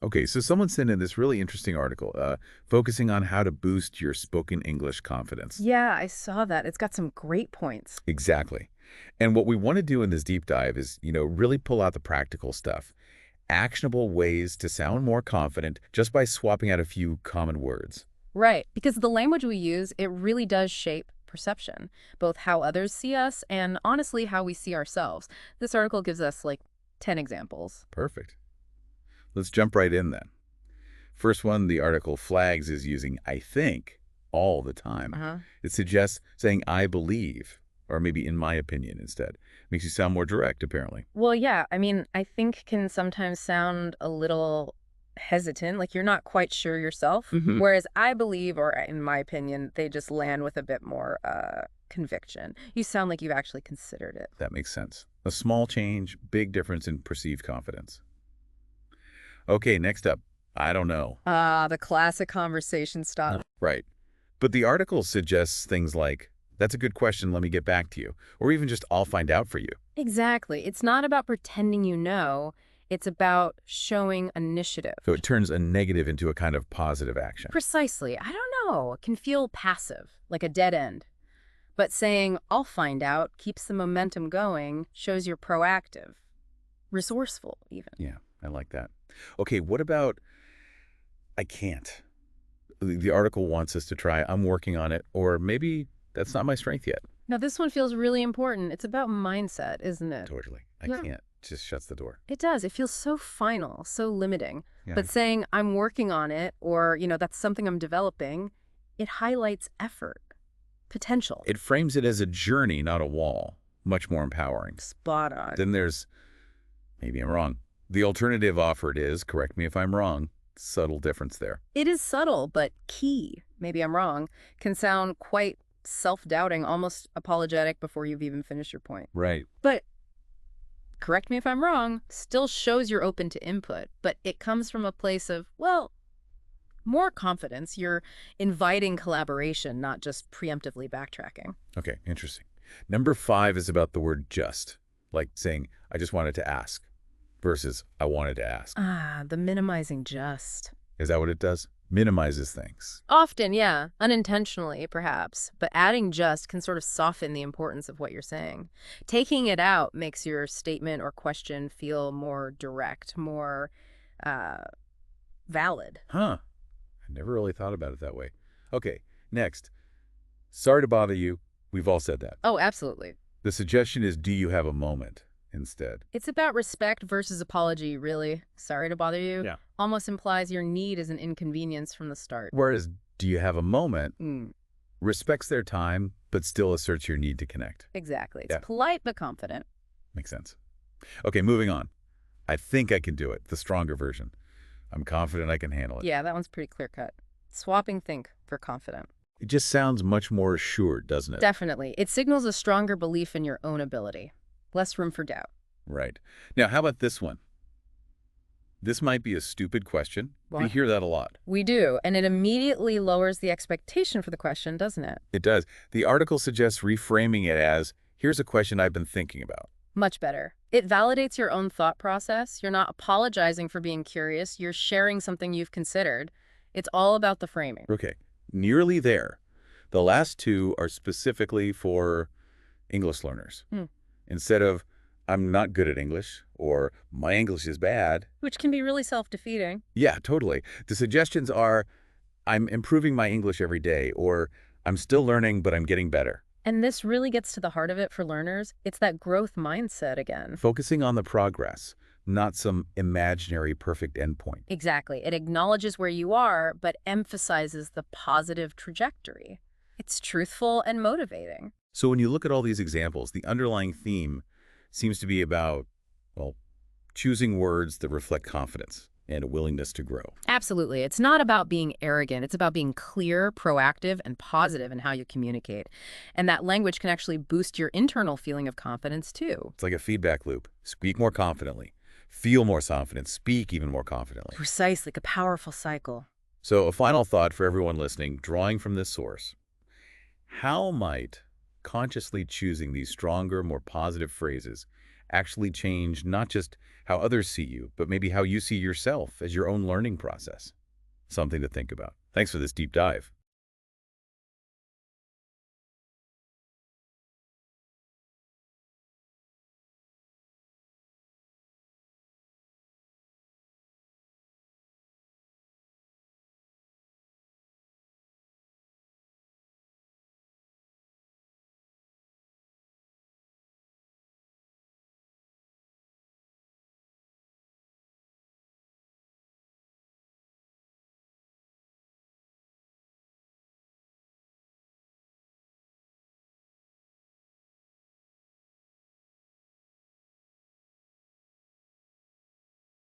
Okay, so someone sent in this really interesting article focusing on how to boost your spoken English confidence. Yeah, I saw that. It's got some great points. Exactly. And what we want to do in this deep dive is, really pull out the practical stuff. Actionable ways to sound more confident just by swapping out a few common words. Right, because the language we use, it really does shape perception, both how others see us and honestly how we see ourselves. This article gives us like 10 examples. Perfect. Let's jump right in then. First one, the article flags is using I think all the time. Uh-huh. It suggests saying I believe, or maybe in my opinion instead. Makes you sound more direct, apparently. Well, yeah, I mean, I think can sometimes sound a little hesitant, like you're not quite sure yourself. Hmm. Whereas I believe, or in my opinion, they just land with a bit more conviction. You sound like you've actually considered it. That makes sense. A small change, big difference in perceived confidence. Okay, next up. I don't know. Ah, the classic conversation stuff. Right. But the article suggests things like, that's a good question, let me get back to you. Or even just, I'll find out for you. Exactly. It's not about pretending you know. It's about showing initiative. So it turns a negative into a kind of positive action. Precisely. I don't know. It can feel passive, like a dead end. But saying, I'll find out, keeps the momentum going, shows you're proactive, resourceful, even. Yeah, I like that. Okay, what about I can't? The article wants us to try I'm working on it, or maybe that's not my strength yet. Now, this one feels really important. It's about mindset, isn't it? Totally. I Yeah. can't. Just shuts the door. It does. It feels so final, so limiting. Yeah. But saying, I'm working on it, or, that's something I'm developing, it highlights effort, potential. It frames it as a journey, not a wall. Much more empowering. Spot on. Then there's, maybe I'm wrong. The alternative offered is, correct me if I'm wrong, subtle difference there. It is subtle, but key, maybe I'm wrong, can sound quite self-doubting, almost apologetic before you've even finished your point. Right. But correct me if I'm wrong, still shows you're open to input, but it comes from a place of, well, more confidence. You're inviting collaboration, not just preemptively backtracking. Okay, interesting. Number 5 is about the word just, like saying, I just wanted to ask, versus I wanted to ask. Ah, the minimizing just. Is that what it does? Minimizes things. Often, yeah, unintentionally, perhaps, but adding just can sort of soften the importance of what you're saying. Taking it out makes your statement or question feel more direct, more uh, valid. Huh. I never really thought about it that way. Okay, next. Sorry to bother you. We've all said that. Oh, absolutely. The suggestion is, do you have a moment instead? It's about respect versus apology, really. Sorry to bother you. Yeah. Almost implies your need is an inconvenience from the start. Whereas, do you have a moment Mm, respects their time, but still asserts your need to connect. exactly. It's Yeah. polite but confident. Makes sense. Okay, moving on. I think I can do it, the stronger version. I'm confident I can handle it. Yeah, that one's pretty clear-cut. Swapping think for confident. It just sounds much more assured, doesn't it? Definitely. It signals a stronger belief in your own ability. Less room for doubt. Right. Now, how about this one? This might be a stupid question. We What? hear that a lot. We do, and it immediately lowers the expectation for the question, doesn't it? It does. The article suggests reframing it as, here's a question I've been thinking about. Much better. It validates your own thought process. You're not apologizing for being curious. You're sharing something you've considered. It's all about the framing. Okay, nearly there. The last two are specifically for English learners. Hmm. Instead of, I'm not good at English, or my English is bad. Which can be really self-defeating. Yeah, totally. The suggestions are, I'm improving my English every day, or I'm still learning, but I'm getting better. And this really gets to the heart of it for learners. It's that growth mindset again. Focusing on the progress, not some imaginary perfect endpoint. Exactly. It acknowledges where you are, but emphasizes the positive trajectory. It's truthful and motivating. So when you look at all these examples, the underlying theme seems to be about, well, choosing words that reflect confidence and a willingness to grow. Absolutely. It's not about being arrogant. It's about being clear, proactive, and positive in how you communicate. And that language can actually boost your internal feeling of confidence, too. It's like a feedback loop. Speak more confidently. Feel more confident. Speak even more confidently. Precisely, like a powerful cycle. So a final thought for everyone listening, drawing from this source. How might consciously choosing these stronger, more positive phrases actually change not just how others see you, but maybe how you see yourself as your own learning process? Something to think about. Thanks for this deep dive.